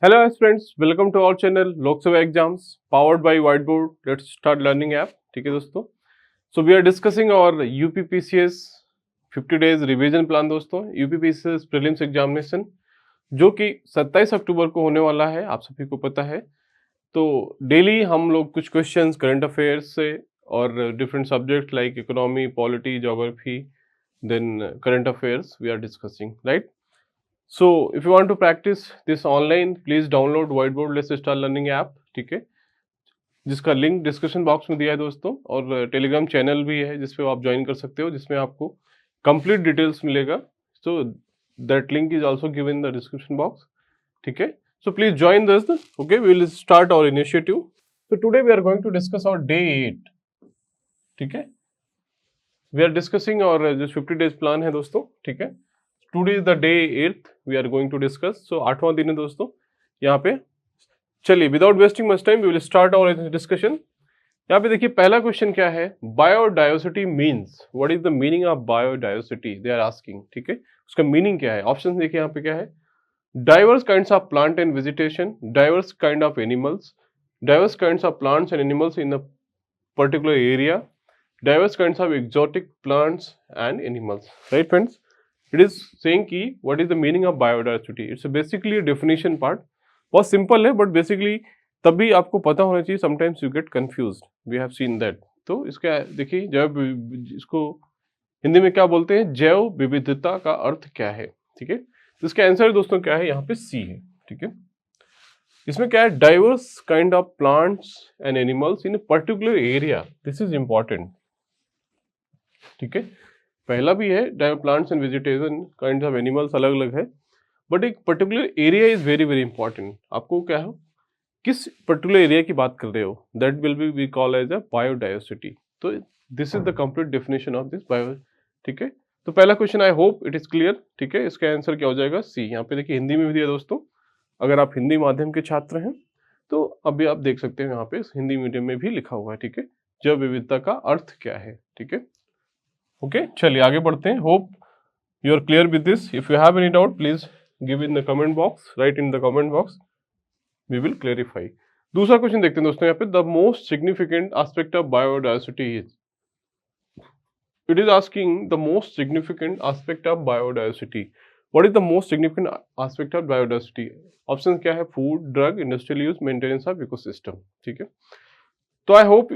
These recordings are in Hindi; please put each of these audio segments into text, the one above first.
Hello friends, welcome to our channel Lok Sabha Exams powered by Whiteboard. Let's start learning app. ठीक है दोस्तों. So we are discussing our UPPCS 50 days revision plan दोस्तों. UPPCS prelims examination जो कि 27 अक्टूबर को होने वाला है, आप सभी को पता है. तो डेली हम लोग कुछ क्वेश्चंस करंट अफेयर्स से और different subject like economy, polity, geography, then current affairs we are discussing, right. So if you want to practice this online, please download Whiteboard Let's Start Learning app. ठीक है, जिसका लिंक डिस्क्रिप्शन बॉक्स में दिया है दोस्तों, और टेलीग्राम चैनल भी है जिसपे आप ज्वाइन कर सकते हो, जिसमें आपको कंप्लीट डिटेल्स मिलेगा. So that link is also given in the description box. ठीक है, so please join this. Okay, we will start our initiative. So today we are going to discuss our day 8. ठीक है, वी आर डिस्कसिंग और जो 50 डेज प्लान है दोस्तों. ठीक है, today is the day 8th we are going to discuss. So 8वां दिन है दोस्तों यहाँ पे. चलिए, without wasting much time we will start our discussion. यहाँ पे देखिए, पहला क्वेश्चन क्या है. Biodiversity means, what is the meaning of biodiversity, they are asking. ठीक है, उसका मीनिंग क्या है. ऑप्शन देखिए यहाँ पे क्या है. Diverse kinds of plant and vegetation, diverse kind of animals, diverse kinds of plants and animals in a particular area, diverse kinds of exotic plants and animals. Right friends, it is saying ki what is the meaning of biodiversity. It's basically a definition part. बहुत सिंपल है, बट बेसिकली तभी आपको पता होना चाहिए. Sometimes you get confused, we have seen that. तो इसका देखिए, जैव, इसको हिंदी में क्या बोलते हैं, जैव विविधता का अर्थ क्या है. ठीक है, तो इसका आंसर दोस्तों क्या है, यहाँ पे सी है. ठीक है, इसमें क्या है, diverse kind of plants and animals in particular area. This is important. ठीक है, पहला भी है plants and vegetation kinds of animals, अलग अलग है, बट एक particular area is very very important. आपको क्या हो, किस पर्टिकुलर एरिया की बात कर रहे हो, that will be we call as a biodiversity. तो this is the complete definition of this bio. ठीक है, तो पहला question I hope it is clear. ठीक है, इसका आंसर क्या हो जाएगा, सी. यहाँ पे देखिए हिंदी में भी दिया दोस्तों. अगर आप हिंदी माध्यम के छात्र हैं तो अभी आप देख सकते हैं यहाँ पे हिंदी मीडियम में भी लिखा हुआ है. ठीक है, जैव विविधता का अर्थ क्या है. ठीक है, ओके, चलिए आगे बढ़ते हैं. Hope you are clear with this. If you have any doubt please give in the comment box, right in the comment box, we will clarify. दूसरा क्वेश्चन देखते हैं दोस्तों यहाँ पे. The most significant aspect of biodiversity is, it is asking the most significant aspect of biodiversity. What is the most significant aspect of biodiversity. Option क्या है, food, drug, industrial use, maintenance of ecosystem. ठीक है, तो I hope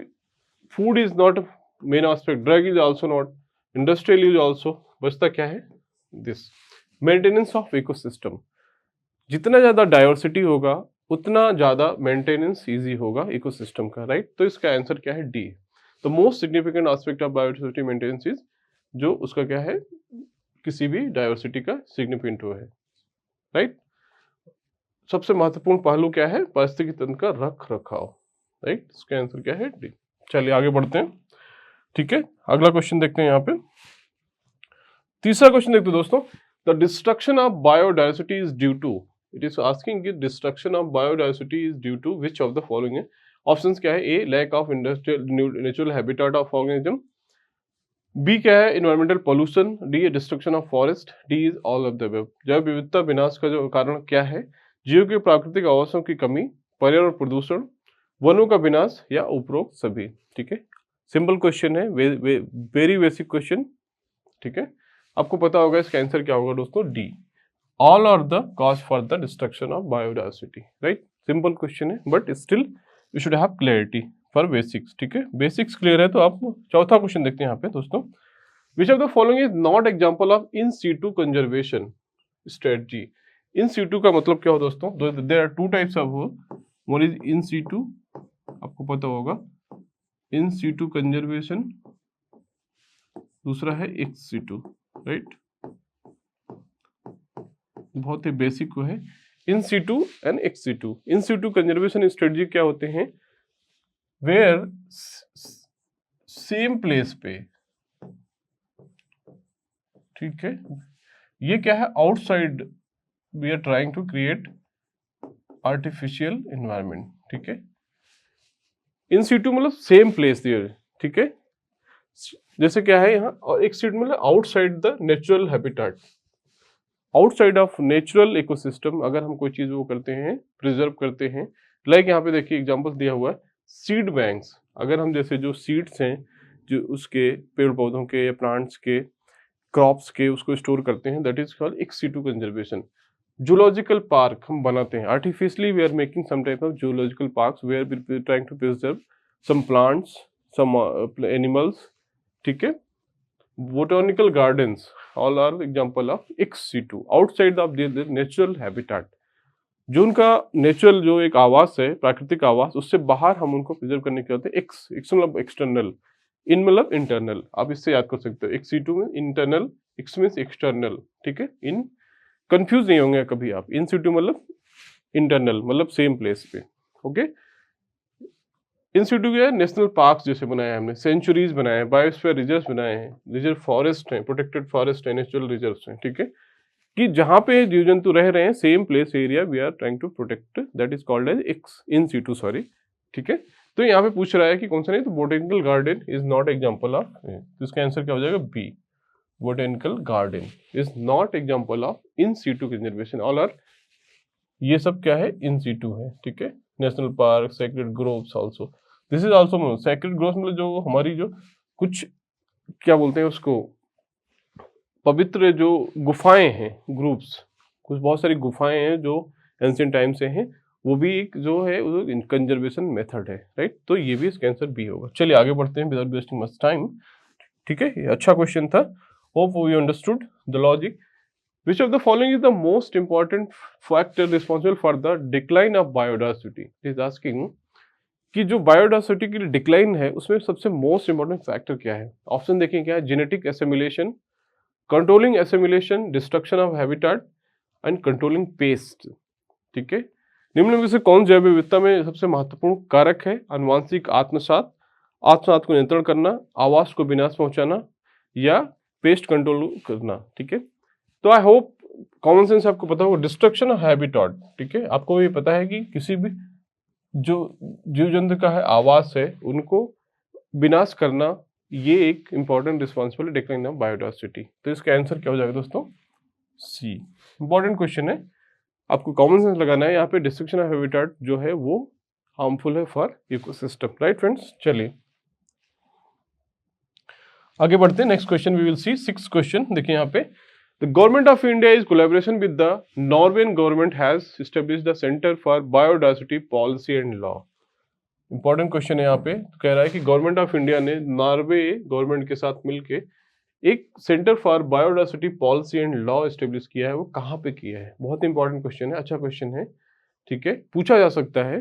food is not main aspect, drug is also not, industrial use also. बचता क्या है, दिस मेंटेनेंस ऑफ इकोसिस्टम. जितना ज्यादा डाइवर्सिटी होगा उतना ज्यादा मेंटेनेंस इजी होगा इकोसिस्टम का, राइट. तो इसका आंसर क्या है, D. The most significant aspect of biodiversity maintenance is, जो उसका क्या है, किसी भी डाइवर्सिटी का सिग्निफिकेंट वो है, राइट. सबसे महत्वपूर्ण पहलू क्या है, पारिस्थितिकी तंत्र का रख रखाव, राइट. इसका आंसर क्या है, डी. चलिए आगे बढ़ते हैं. ठीक है, अगला क्वेश्चन देखते हैं यहाँ पे. तीसरा क्वेश्चन देखते हैं दोस्तों. The destruction of biodiversity is due to, it is asking कि destruction of biodiversity is due to which of the following है. ऑप्शंस क्या है, A lack of industrial natural habitat of organism, B क्या है, environmental pollution, D destruction of forest, D is all of the above. जैव विविधता विनाश का जो कारण क्या है, जीव के प्राकृतिक आवासों की कमी, पर्यावरण प्रदूषण, वनों का विनाश, या उपरोक्त सभी. ठीक है, सिंपल क्वेश्चन है, वेरी बेसिक क्वेश्चन. ठीक है, आपको पता होगा इसका आंसर क्या होगा दोस्तों, D. All are the cause for the destruction of biodiversity, right. Simple question है, but still you should have clarity for basics. ठीक है, बेसिक्स क्लियर है तो आप. चौथा क्वेश्चन देखते हैं यहाँ पे दोस्तों. Which of the following is not example of in situ conservation strategy. In situ का मतलब क्या हो दोस्तों, there are two types of, one is in situ, आपको पता होगा, इन सीटू कंजर्वेशन, दूसरा है एक्स सीटू, राइट. बहुत ही बेसिक को है, in situ and ex situ. In situ conservation strategy क्या होते हैं, वेयर सेम प्लेस पे, ठीक है, ये क्या है, outside we are trying to create artificial environment. ठीक है, इन सीटू मतलब सेम प्लेस देयर. ठीक है, जैसे क्या है यहाँ, और एक सीट मतलब outside the natural habitat. Outside of natural ecosystem, अगर हम कोई चीज वो करते हैं, प्रिजर्व करते हैं, लाइक यहाँ पे देखिए एग्जांपल दिया हुआ है सीड बैंक्स। अगर हम जैसे जो सीड्स हैं, जो उसके पेड़ पौधों के या प्लांट्स के, क्रॉप्स के, उसको स्टोर करते हैं, that is called in situ conservation. Zoological park हम बनाते हैं artificially, we are making some type of zoological parks where we trying to preserve some plants, some animals, ठीक है। botanical gardens all are example of ex situ outside of their natural habitat। जो उनका नेचुरल जो एक आवास है, प्राकृतिक आवास, उससे बाहर हम उनको प्रिजर्व करने के होते हैं। एक्स मतलब एक्सटर्नल, इन मतलब इंटरनल, आप इससे याद कर सकते हो। एक्स सिटू में इंटरनल, एक्स मीन्स एक्सटर्नल, ठीक है। इन कंफ्यूज नहीं होंगे कभी आप, इन सिटू मतलब इंटरनल, मतलब सेम प्लेस पे, ओके। इंस्टीट्यूट है नेशनल पार्क जैसे बनाए हैं हमने, सेंचुरीज बनाए हैं, बायोस्फीयर रिजर्व बनाए हैं, रिजर्व फॉरेस्ट हैं, प्रोटेक्टेड फॉरेस्ट है, नेचुरल रिजर्व्स हैं, ठीक है। कि जहां पे जीव जंतु रह रहे हैं, same place area we are trying to protect, that is called as ex in situ, sorry, ठीक है। तो यहाँ पे पूछ रहा है कि कौन सा नहीं, तो botanical garden is not example of, तो इसका आंसर क्या हो जाएगा, B, botanical garden is not example of in situ conservation. All are, ये सब क्या है, इन सिटू है, ठीक है। National park, sacred groves also, this is also sacred groves, मतलब जो हमारी जो कुछ क्या बोलते हैं उसको, पवित्र जो गुफाएं हैं, ग्रुप्स, कुछ बहुत सारी गुफाएं हैं जो एंशिएंट टाइम से हैं, वो भी एक जो है कंजर्वेशन मेथड है, राइट। तो ये भी इसका आंसर बी होगा। चलिए आगे बढ़ते हैं विदाउट वेस्टिंग मच टाइम, ठीक है। ये अच्छा क्वेश्चन था, hope we understood the logic. Which of the following is the most important factor responsible for the decline of biodiversity? It is asking कि जो बायोडाइवर्सिटी की डिक्लाइन है उसमें सबसे मोस्ट इंपॉर्टेंट फैक्टर क्या है। ऑप्शन देखें क्या है, genetic assimilation, controlling assimilation, destruction of habitat and controlling paste, ठीक है। निम्न में से कौन जैव विविधता में सबसे महत्वपूर्ण कारक है? आनुवांशिक आत्मसात, आत्मसात को नियंत्रण करना, आवास को विनाश पहुंचाना, या पेस्ट कंट्रोल करना, ठीक है। तो आई होप कॉमन सेंस आपको पता होगा, डिस्ट्रक्शन ऑफ हैबिटेट, ठीक है। आपको भी पता है कि किसी भी जो जीव जंतु का है आवास है, उनको विनाश करना, ये एक important responsibility decline of biodiversity. तो इसका आंसर क्या हो जाएगा दोस्तों, सी। इंपॉर्टेंट क्वेश्चन है, आपको कॉमन सेंस लगाना है। यहाँ पे डिस्ट्रक्शन ऑफ हैबिटेट जो है वो हार्मफुल है फॉर इकोसिस्टम, राइट फ्रेंड्स। चलिए आगे बढ़ते हैं, next question we will see, 6th question देखिए यहाँ पे। The government of India is collaboration with the Norwegian government has established the Center for Biodiversity Policy and Law। Important question है यहाँ पे, कह रहा है कि गवर्नमेंट ऑफ इंडिया ने नॉर्वे गवर्नमेंट के साथ मिलके एक centre for biodiversity policy and law establish किया है। वो कहाँ पे किया है, बहुत इंपॉर्टेंट क्वेश्चन है, अच्छा क्वेश्चन है, ठीक है, पूछा जा सकता है,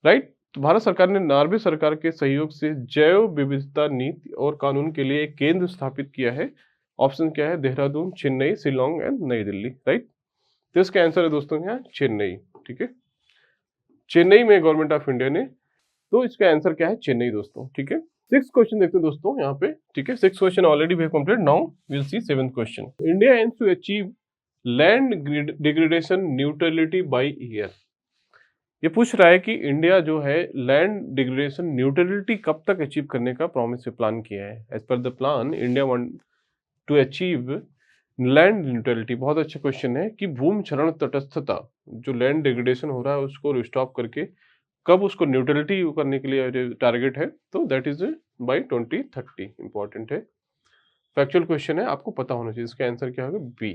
राइट। तो भारत सरकार ने नॉर्वे सरकार के सहयोग से जैव विविधता नीति और कानून के लिए एक केंद्र स्थापित किया है। ऑप्शन क्या है, देहरादून, चेन्नई, शिलोंग एंड नई दिल्ली, राइट। तो इसका आंसर है दोस्तों यहाँ चेन्नई, ठीक है। चेन्नई में गवर्नमेंट ऑफ इंडिया ने, तो इसका आंसर क्या है, चेन्नई दोस्तों, ठीक है। 6th क्वेश्चन देखते हैं दोस्तों यहाँ पे, ठीक है। 6th question already we have complete, now we will see 7th question. India aims to achieve land degradation neutrality by year. ये पूछ रहा है कि इंडिया जो है लैंड डिग्रेडेशन न्यूट्रलिटी कब तक अचीव करने का प्रॉमिस से प्लान किया है। As per the plan India want to achieve land neutrality. बहुत अच्छा क्वेश्चन है कि भूमि क्षरण तटस्थता, जो लैंड डिग्रेडेशन हो रहा है उसको रिस्टॉप करके कब उसको न्यूट्रलिटी करने के लिए टारगेट है, तो दैट इज बाय 2030। इंपॉर्टेंट है, फैक्चुअल क्वेश्चन है, आपको पता होना चाहिए। इसका आंसर क्या होगा, बी,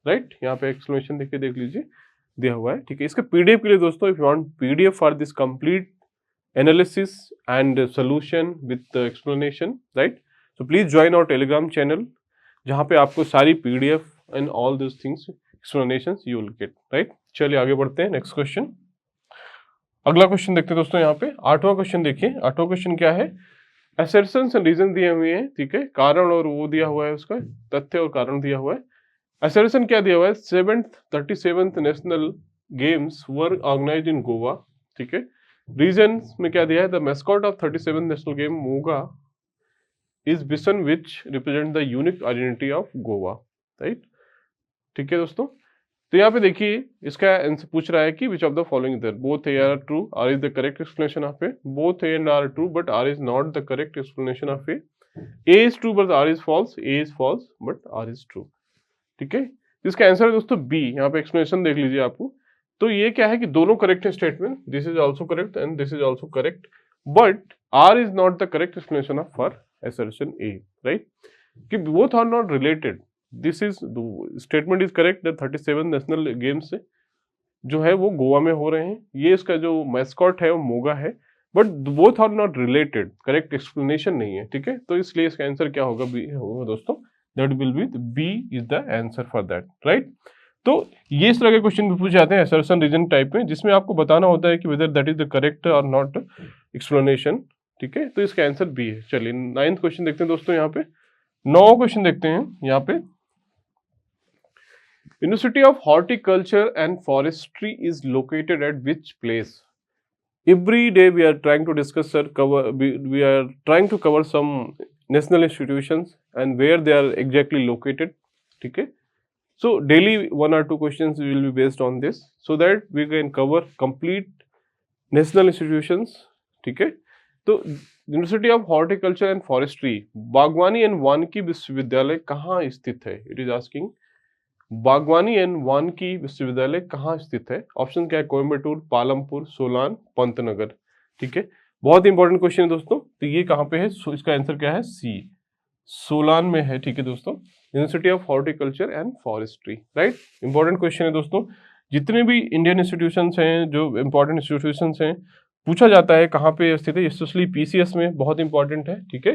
राइट। यहाँ पे एक्सप्लेनेशन देखिए, देख लीजिए, दिया हुआ है, ठीक है। इसका पीडीएफ के लिए दोस्तों, if you want PDF for this complete analysis and solution with explanation, right, so please join our telegram channel, जहाँ पे आपको सारी PDF and all this things explanations you will gate, right. चलिए आगे बढ़ते हैं, नेक्स्ट क्वेश्चन। अगला क्वेश्चन देखते हैं दोस्तों यहाँ पे, 8वां क्वेश्चन देखिए। 8वां क्वेश्चन क्या है, असर्शंस एंड रीजन दिए हुए हैं, ठीक है, कारण और वो दिया हुआ है, उसका तथ्य और कारण दिया हुआ है। असर्शन क्या दिया हुआ है, 37th national games were organized in Goa, ठीक है। रीजन में क्या दिया है, the mascot of 37th national game Moga is bison which represent the unique identity of Goa, right, ठीक है दोस्तों। तो यहाँ पे देखिए इसका आंसर पूछ रहा है कि which of the following there, both A R true, R is the correct explanation of A, both A and R true but R is not the correct explanation of A is true but R is false, A is false but R is true, ठीक है। इसका आंसर है दोस्तों बी। यहाँ पे एक्सप्लेनेशन देख लीजिए आपको। तो ये क्या है कि दोनों करेक्ट है statement, this is also correct and this is also correct, but R is not the correct explanation of for assertion A, right? कि both are not related. This is statement is correct, the 37 national games जो है वो गोवा में हो रहे हैं, ये इसका जो मैस्कॉट है वो मोगा है, but both are not related, correct explanation नहीं है, ठीक है? तो इसलिए इसका आंसर क्या होगा, बी होगा दोस्तों, that will be B is the answer for that, right? तो ये इस तरह के क्वेश्चन भी पूछे जाते हैं असर्शन रीजन टाइप में, जिसमें आपको बताना होता है कि whether that is the correct और नॉट एक्सप्लेनेशन, ठीक है? तो इसका आंसर बी है। चलिए 9th क्वेश्चन देखते हैं दोस्तों। यहाँ पे 9वां क्वेश्चन देखते हैं। यहाँ पे university of horticulture and forestry is located at which place? Every day we are trying to discuss, sir, we are trying to cover some national institutions and where they are exactly located, ठीक है? So daily 1 or 2 questions will be based on this, so that we can cover complete national institutions, ठीक है? तो university of horticulture and forestry, बागवानी एंड वानिकी विश्वविद्यालय कहाँ स्थित है? इट इज आस्किंग बागवानी एंड वानिकी विश्वविद्यालय कहाँ स्थित है? ऑप्शन क्या है? कोयम्बटूर, पालमपुर, सोलान, पंतनगर, ठीक है? बहुत इंपॉर्टेंट क्वेश्चन है दोस्तों। तो ये कहाँ पे है? इसका आंसर क्या है? सी, सोलान में है, ठीक है दोस्तों? University of horticulture and forestry, right? Important question है दोस्तों। जितने भी इंडियन इंस्टीट्यूशंस हैं, जो इंपॉर्टेंट इंस्टीट्यूशंस हैं, पूछा जाता है कहाँ पे स्थित है, स्पेशली पीसीएस में बहुत इंपॉर्टेंट है, ठीक है?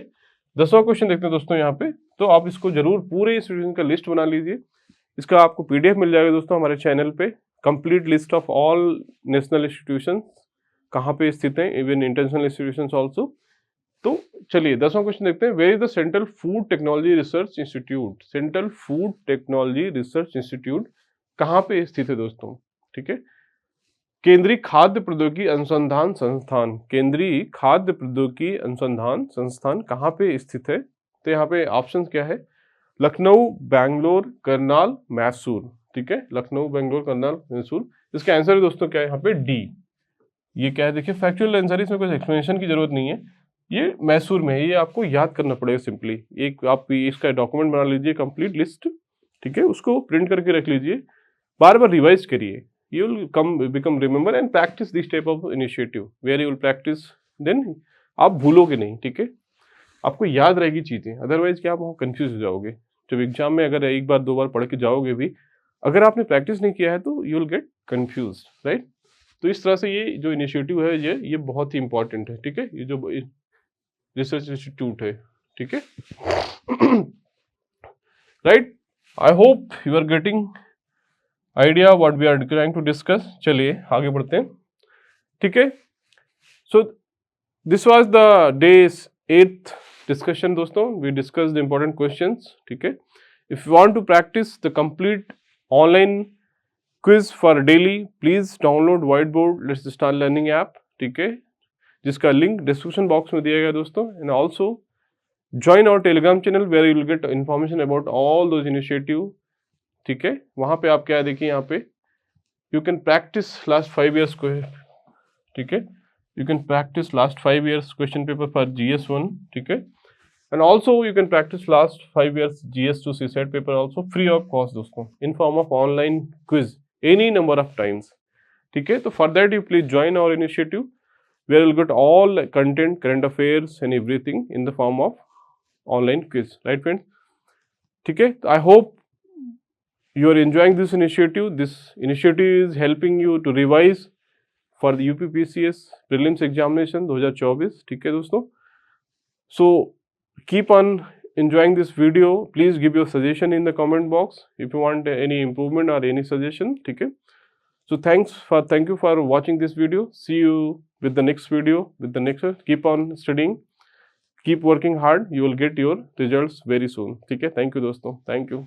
10वां क्वेश्चन देखते हैं दोस्तों यहाँ पे। तो आप इसको जरूर पूरे इंस्टीट्यूशन का लिस्ट बना लीजिए। इसका आपको पीडीएफ मिल जाएगा दोस्तों हमारे चैनल पे, complete list of all national institutions कहाँ पे स्थित हैं, इवन इंटरनेशनल इंस्टीट्यूशंस आल्सो। तो चलिए 10वां क्वेश्चन देखते हैं। Where is the central food technology research institute? Central food technology research institute कहाँ पे स्थित है दोस्तों? ठीक है, केंद्रीय खाद्य प्रौद्योगिकी अनुसंधान संस्थान, केंद्रीय खाद्य प्रौद्योगिकी अनुसंधान संस्थान कहाँ पे स्थित है? तो यहाँ पे ऑप्शन क्या है? लखनऊ, बैंगलोर, करनाल, मैसूर, ठीक है? लखनऊ, बैंगलोर, करनाल, मैसूर। इसका आंसर है दोस्तों क्या है यहाँ पे? डी। ये क्या है? देखिए फैक्चुअल आंसर, इसमें कोई एक्सप्लेनेशन की जरूरत नहीं है, ये मैसूर में है, ये आपको याद करना पड़ेगा सिंपली। एक आप इसका डॉक्यूमेंट बना लीजिए, कंप्लीट लिस्ट, ठीक है? उसको प्रिंट करके रख लीजिए, बार बार रिवाइज करिए, you will become remember and practice this type of initiative where you will practice, then आप भूलोगे नहीं, ठीक है? आपको याद रहेगी चीजें, अदरवाइज क्या आप कंफ्यूज हो जाओगे जब एग्जाम में। अगर एक बार दो बार पढ़ के जाओगे भी, अगर आपने प्रैक्टिस नहीं किया है तो you will get confuse, right? तो इस तरह से ये जो इनिशिएटिव है ये बहुत ही इंपॉर्टेंट है, ठीक है? ये जो रिसर्च इंस्टीट्यूट है, ठीक है? Right, I hope you are getting idea what we are trying to discuss. चलिए आगे बढ़ते हैं, ठीक है? So this was the day's 8th discussion दोस्तों। We discuss the important questions, ठीक है? If you want to practice the complete online quiz for daily, please download white board let's start learning app, ठीक है? जिसका लिंक डिस्क्रिप्शन बॉक्स में दिया गया दोस्तों। And also join our Telegram channel where you will get information about all those initiative, ठीक है? वहां पे आप क्या देखिए, यहाँ पे you can practice last 5 years को, ठीक है? You can practice last 5 years question paper for GS1, ठीक है? And also you can practice last 5 years GS2 CSET paper also free of cost दोस्तों, in form of online quiz any number of times, ठीक है? तो for that you please join our initiative where you will get all content, current affairs and everything in the form of online quiz, right friends? ठीक है, I hope you are enjoying this initiative. This initiative is helping you to revise for the UPPCS prelims examination 2024, ठीक है दोस्तों? So keep on enjoying this video. Please give your suggestion in the comment box if you want any improvement or any suggestion, ठीक है? So thank you for watching this video. See you with the next video, with the next. Keep on studying, keep working hard. You will get your results very soon, ठीक है? Thank you दोस्तों, thank you.